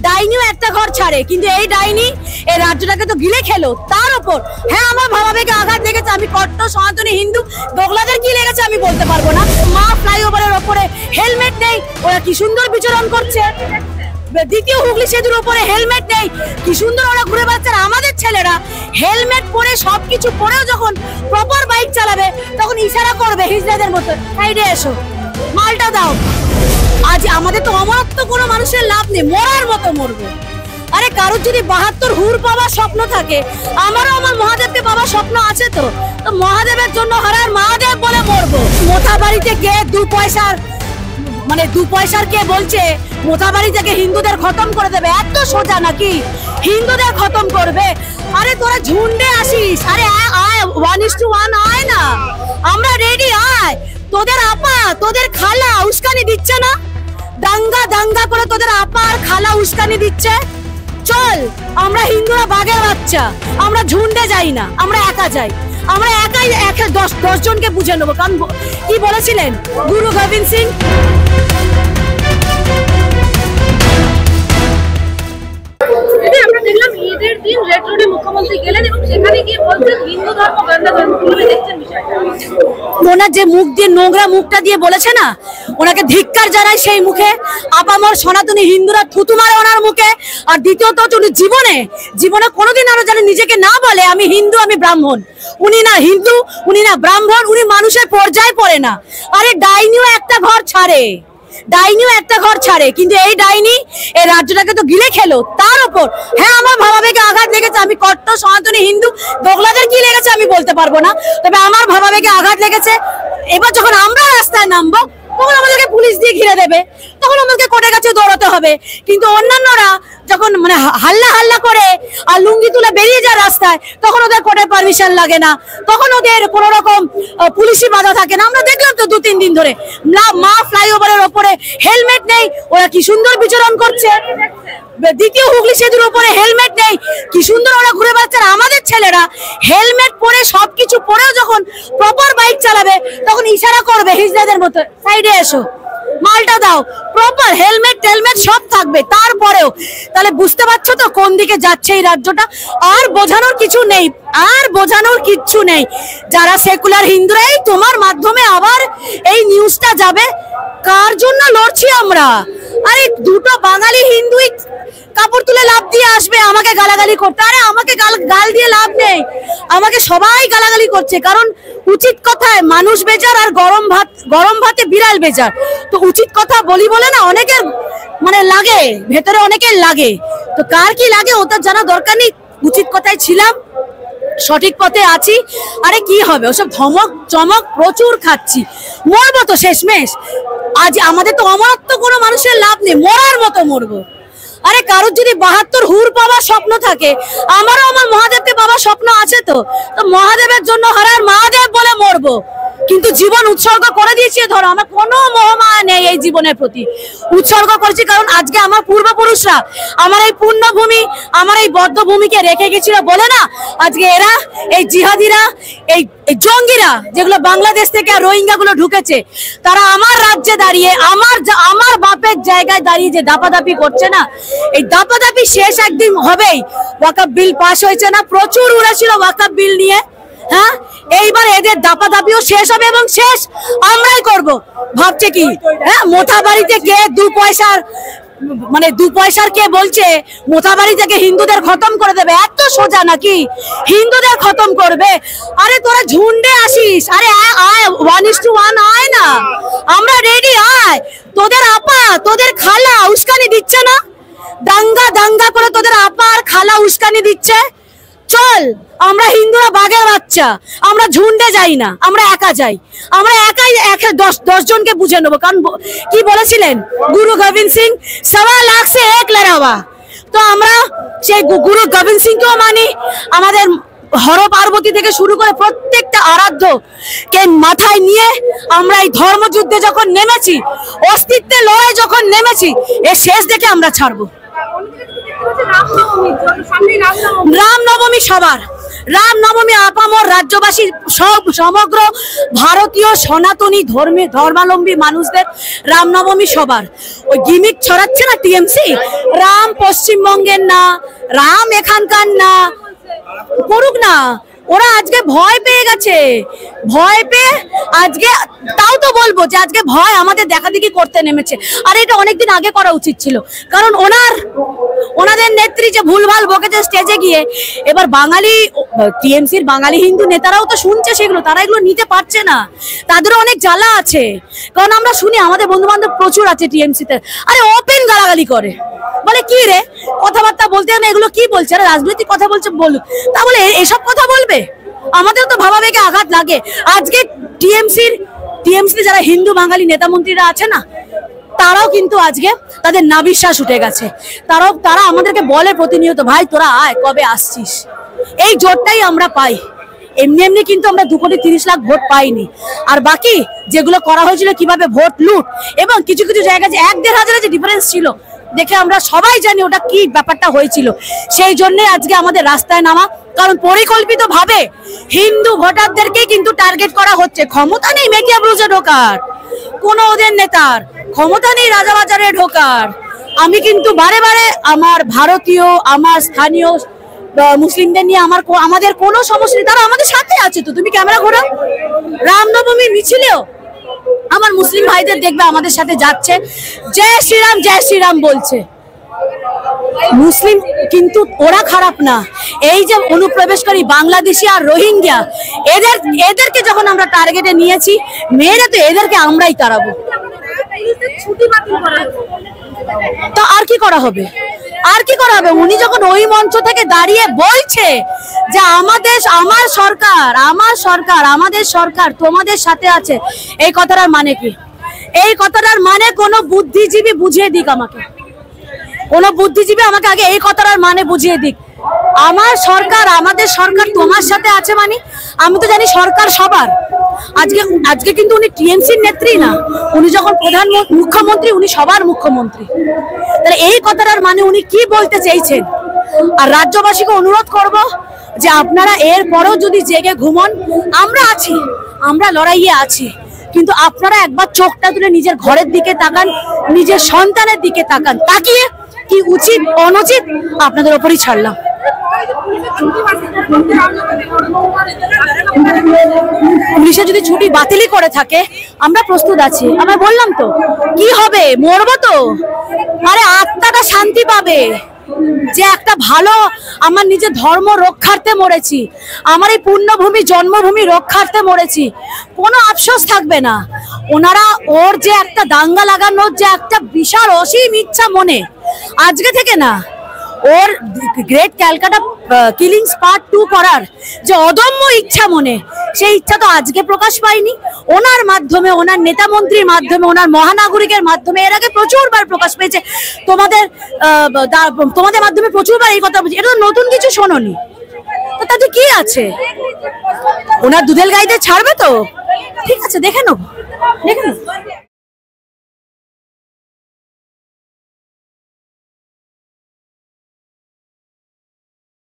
ডাইনিও একটা ঘর ছাড়ে, কিন্তু এই ডাইনি এই রাজ্যটাকে তো গিলে খেলো। তার উপর হ্যাঁ আমার ভাবাবেগে আঘাত লেগেছে, আমি কট্টর সনাতনী হিন্দু, দোগলাদের কি লেগেছে আমি বলতে পারবো না। মা ফ্লাইওভারের ওপরে হেলমেট নেই, ওরা কি সুন্দর বিচরণ করছে। দ্বিতীয় হুগলি সেতুর উপরে হেলমেট নেই, কি সুন্দর ওরা ঘুরে বেড়াচ্ছে। আমাদের ছেলেরা হেলমেট পরে সবকিছু পরেও যখন প্রপার বাইক চালাবে তখন ইশারা করবে হিজড়াদের মতো, সাইডে এসো, মালটা দাও। আজ আমাদের তো অমরত্ব কোনো মানুষের লাভ নেই, মরার মতো মরবো। আরে কারোর যদি 72 হুর পাওয়ার স্বপ্ন থাকে, আমারও আমার মহাদেবকে পাওয়ার স্বপ্ন আছে। তো মহাদেবের জন্য হারার মহাদেব বলে মরবো। মোথাবাড়িতে গিয়ে 2 পয়সার মানে 2 পয়সার কে বলছে মোথাবাড়ি থেকে হিন্দুদের খতম করে দেবে? এত সোজা নাকি হিন্দুদের খতম করবে? আরে তোরা ঝুন্ডে আসিস, আরে আয় 1:1 আয় না, আমরা রেডি, আয়। তোদের আপা তোদের খালা উস্কানি দিচ্ছে না, দাঙ্গা দাঙ্গা করে তোদের আপা আর খালা উস্কানি দিচ্ছে। চল, আমরা হিন্দুরা বাঘের বাচ্চা, আমরা ঝুন্ডে যাই না, আমরা একা যাই, আমরা একাই 10 জনকে বুঝে নেবো। কারণ কি বলেছিলেন গুরু গোবিন্দ সিং, আমরা দেখলাম ঈদের দিন রেড রোডে মুখ্যমন্ত্রী গেলেন এবং সেখানে গিয়ে বলছেন হিন্দু ধর্ম গন্ধা ধর্ম। কিভাবে দেখছেন বিষয়টা? ওনার যে মুখ দিয়ে নোংরা মুখটা দিয়ে বলেছে না, ওনাকে ধিক্কার জানাই সেই মুখে। আপামর সনাতনী হিন্দুরা থুতু মারে ওনার মুখে। আর দ্বিতীয়ত উনি জীবনে কোনোদিন আরো যেন নিজেকে না বলে আমি হিন্দু আমি ব্রাহ্মণ। উনি না হিন্দু, উনি না ব্রাহ্মণ, উনি মানুষের পর্যায়ে পড়ে না। আরে ডাইনিও একটা ঘর ছাড়ে, ডাইনিও একটা ঘর ছাড়ে, কিন্তু এই ডাইনি এই রাজ্যটাকে তো গিলে খেলো। তার উপর হ্যাঁ আমার ভাবাবেগে আঘাত লেগেছে, আমি কট্টর সনাতনী হিন্দু, দোগলাদের কি লেগেছে আমি বলতে পারবো না, তবে আমার ভাবাবেগে আঘাত লেগেছে। এবার যখন আমরা রাস্তায় নামবো তখন আমাদেরকে পুলিশ দিয়ে ঘিরে দেবে, তখন আমাদেরকে কোর্টের কাছে দৌড়াতে হবে। কিন্তু অন্যান্যরা যখন মানে হাল্লা করে আর লুঙ্গি তুলে বেরিয়ে যায় রাস্তায়, তখন ওদের কোর্টের পারমিশন লাগে না, তখন ওদের কোনো রকম পুলিশি বাধা থাকে না। আমরা দেখলাম তো 2-3 দিন ধরে মা ফ্লাইওভারের ওপরে হেলমেট নেই, ওরা কি সুন্দর বিচরণ করছে। দ্বিতীয় হুগলি সেতুর উপরে হেলমেট নেই, কি সুন্দর ওরা ঘুরে বেড়াচ্ছে। আমাদের ছেলেরা হেলমেট পরে সবকিছু পরেও যখন প্রপার বাইক চালাবে তখন ইশারা করবে হিজড়াদের মতো, সাইডে এসো, মালটা দাও। প্রপার হেলমেট টেলমেট সব থাকবে, তারপরেও তাহলে বুঝতে পারছো তো কোন দিকে যাচ্ছে এই রাজ্যটা। আর বোঝানোর কিছু নেই, আর বোঝানোর কিচ্ছু নেই। যারা সেকুলার হিন্দুরা, এই তোমার মাধ্যমে আবার এই নিউজটা যাবে, কার জন্য লড়ছি আমরা? আরে দুটো বাঙালি হিন্দুই কাপড় তুলে লাভ দিয়ে আসবে আমাকে গালাগালি করতে। আরে আমাকে গাল দিয়ে লাভ নেই, আমাকে সবাই গালাগালি করছে। কারণ উচিত কথায় মানুষ বেজার আর গরম ভাতে বিড়াল বেজার। তো উচিত কথা বলি বলে না অনেকের মানে লাগে, ভেতরে অনেকের লাগে। তো কার কি লাগে ওটা জানা দরকার নেই। উচিত কথায় ছিলাম, সঠিক পথে আছি। আরে কি হবে ওসব ধমক চমক প্রচুর খাচ্ছি, মরবো তো শেষমেশ। আজ আমাদের তো অমরত্ব কোনো মানুষের লাভ নেই, মরার মতো মরবো। আরে কারোর যদি 72 হুর পাওয়ার স্বপ্ন থাকে, আমারও আমার মহাদেবকে পাওয়ার স্বপ্ন আছে। তো মহাদেবের জন্য হারার মহাদেব বলে মরবো। কিন্তু জীবন উৎসর্গ করে দিয়েছি, ধরো আমার কোনো মোহমায়া নেই এই জীবনের প্রতি, উৎসর্গ করেছি। কারণ আজকে আমার পূর্বপুরুষরা আমার এই পুণ্যভূমি, আমার এই বদ্ধভূমিকে রেখে গেছিল বলে না আজকে এরা এই জিহাদিরা, এই জঙ্গিরা যেগুলো বাংলাদেশ থেকে রোহিঙ্গা গুলো ঢুকেছে, তারা আমার রাজ্যে দাঁড়িয়ে আমার বাপের জায়গায় দাঁড়িয়ে যে দাপাদাপি করছে না, এই দাপাদাপি শেষ একদিন হবেই। ওয়াকফ বিল পাস হয়েছে না, প্রচুর উড়েছিল ওয়াকফ বিল নিয়ে। হ্যাঁ, এইবার এদের দাপাদাপিও শেষ হবে এবং শেষ আমরাই করব। ভাবছে কি হ্যাঁ মোথাবাড়িতে গিয়ে 2 পয়সার কে বলছে মোথাবাড়ি থেকে হিন্দুদের খতম করে দেবে? এত সোজা নাকি হিন্দুদের খতম করবে? আরে তোরা ঝুন্ডে আসিস, আরে আয় 1:1 আয় না, আমরা রেডি, আয়। তোদের আপা তোদের খালা উস্কানি দিচ্ছে না, দাঙ্গা দাঙ্গা করে তোদের আপা আর খালা উস্কানি দিচ্ছে। চল, আমরা হিন্দুরা বাঘের বাচ্চা, আমরা ঝুন্ডে যাই না, আমরা একা যাই, আমরা একাই 10 জনকে বুঝে নেবো। কারণ কি বলেছিলেন গুরু গোবিন্দ সিং, 1.25 লাখ সে 1 লড়াওয়া। তো আমরা সেই গুরু গোবিন্দ সিংকেও মানি। আমাদের হর পার্বতী থেকে শুরু করে প্রত্যেকটা আরাধ্য কে মাথায় নিয়ে আমরা এই ধর্মযুদ্ধে যখন নেমেছি, অস্তিত্বের লড়াই যখন নেমেছি, এর শেষ দেখে আমরা ছাড়বো। রামনবমী সবার, রামনবমী আপামর রাজ্যবাসী সব সমগ্র ভারতীয় সনাতনী ধর্মাবলম্বী মানুষদের রামনবমী সবার। ওই গিমিক ছড়াচ্ছে না টিএমসি, রাম পশ্চিমবঙ্গের না, রাম এখানকার না, করুক না। ওরা আজকে ভয় পেয়ে গেছে, ভয় পেয়ে আজকে তাও তো বলবো যে আজকে ভয় আমাদের দেখাদেখি করতে নেমেছে। আর এটা অনেকদিন আগে করা উচিত ছিল, কারণ ওনাদের নেত্রী যে ভুলভাল বকেছে স্টেজে গিয়ে, এবার বাঙালি টিএমসির বাঙালি হিন্দু নেতারাও তো শুনছে সেগুলো, তারা এগুলো নিতে পারছে না, তাদেরও অনেক জ্বালা আছে। কারণ আমরা শুনি আমাদের বন্ধু বান্ধব প্রচুর আছে টিএমসিতে, আরে ওপেন গালাগালি করে, বলে কি রে কথাবার্তা বলতে না, এগুলো কি বলছে, আরে রাজনৈতিক কথা বলছে বলুক, তা বলে এসব কথা বলবে? আমাদের তো ভাবাবেগে আঘাত লাগে। আজকে টিএমসি যারা হিন্দু বাঙালি নেতা মন্ত্রীরা আছে না, তারাও কিন্তু আজকে তাদের নাবিশ্বাস উঠে গেছে। তারা আমাদেরকে বলে প্রতিনিয়ত, ভাই তোরা আয়, কবে আসছিস। এই জোরটাই আমরা পাই, এমনি এমনি কিন্তু আমরা 2,30,00,000 ভোট পাইনি। আর বাকি যেগুলো করা হয়েছিল কিভাবে ভোট লুট, এবং কিছু কিছু জায়গায় যে 1-1.5 হাজারের যে ডিফারেন্স ছিল, দেখে আমরা সবাই জানি ওটা কি ব্যাপারটা হয়েছিল। সেই জন্য আজকে আমাদের রাস্তায় নামা, কারণ পরিকল্পিত ভাবে হিন্দু ভোটারদেরকে কিন্তু টার্গেট করা হচ্ছে। ক্ষমতা নেই মেটিয়া ব্রুজে ঢোকার, কোনো ওদের নেতার ক্ষমতা নেই রাজাবাজারে ঢোকার। আমি কিন্তু বারে বারে আমার ভারতীয়, আমার স্থানীয় মুসলিমদের নিয়ে আমাদের কোনো সমস্যা নেই, তারা আমাদের সাথে আছে। তো তুমি ক্যামেরা ঘোরাও, রামনবমী মিছিলেও আমার মুসলিম ভাইদের দেখবে আমাদের সাথে যাচ্ছে, জয় শ্রীরাম বলছে। মুসলিম কিন্তু ওরা খারাপ না, এই যে অনুপ্রবেশকারী বাংলাদেশি আর রোহিঙ্গা, এদেরকে যখন আমরা টার্গেটে নিয়েছি, মেয়েরা তো এদেরকে আমরাই তাড়াবো। তো আর কি করা হবে, আর কি করা হবে? উনি যখন ওই মঞ্চ থেকে দাঁড়িয়ে বলছে যে আমার সরকার আমাদের সরকার তোমাদের সাথে আছে, এই কথাটার মানে কি? এই কথাটার মানে কোন বুদ্ধিজীবী বুঝিয়ে দিক আমাকে, কোন বুদ্ধিজীবী আমাকে আগে এই কথাটার মানে বুঝিয়ে দিক। আমার সরকার আমাদের সরকার তোমার সাথে আছে মানে, আমি তো জানি সরকার সবার। আজকে কিন্তু উনি টিএমসির নেত্রী না, উনি যখন মুখ্যমন্ত্রী, উনি সবার মুখ্যমন্ত্রী। তাহলে এই কথাটার মানে উনি কি বলতে চেয়েছেন? আর রাজ্যবাসীকে অনুরোধ করব যে আপনারা এর পরেও যদি জেগে ঘুমন, আমরা আছি, আমরা লড়াইয়ে আছি, কিন্তু আপনারা একবার চোখটা তুলে নিজের ঘরের দিকে তাকান, নিজের সন্তানের দিকে তাকান, তাকিয়ে কি উচিত অনুচিত আপনাদের ওপরই ছাড়লাম। পুলিশে যদি ছুটি বাতিলই করে থাকে, আমরা প্রস্তুত আছি। আমরা বললাম তো, কি হবে, মরবো তো, আরে আত্মাটা শান্তি পাবে যে একটা ভালো, আমার নিজের ধর্ম রক্ষার্থে মরেছি, আমার এই পুণ্যভূমি জন্মভূমি রক্ষার্থে মরেছি, কোনো আফসোস থাকবে না। ওর যে একটা দাঙ্গা লাগানোর যে একটা বিশাল অসীম ইচ্ছা মনে, আজকে থেকে না, ওর গ্রেট ক্যালকাটা কিলিংস পার্ট 2 করার যে অদম্য ইচ্ছা মনে, সেই ইচ্ছা তো আজকে প্রকাশ পায়নি, ওনার মাধ্যমে, ওনার নেতা মন্ত্রীর মাধ্যমে, ওনার মহানাগরিকের মাধ্যমে এর আগে প্রচুরবার প্রকাশ পেয়েছে। তোমাদের মাধ্যমে প্রচুরবার এই কথা বলছি, এটা তো নতুন কিছু শোনোনি। তো তাতে কি আছে, ওনার দুধেল গাইতে ছাড়বে তো, ঠিক আছে, দেখে নেবো।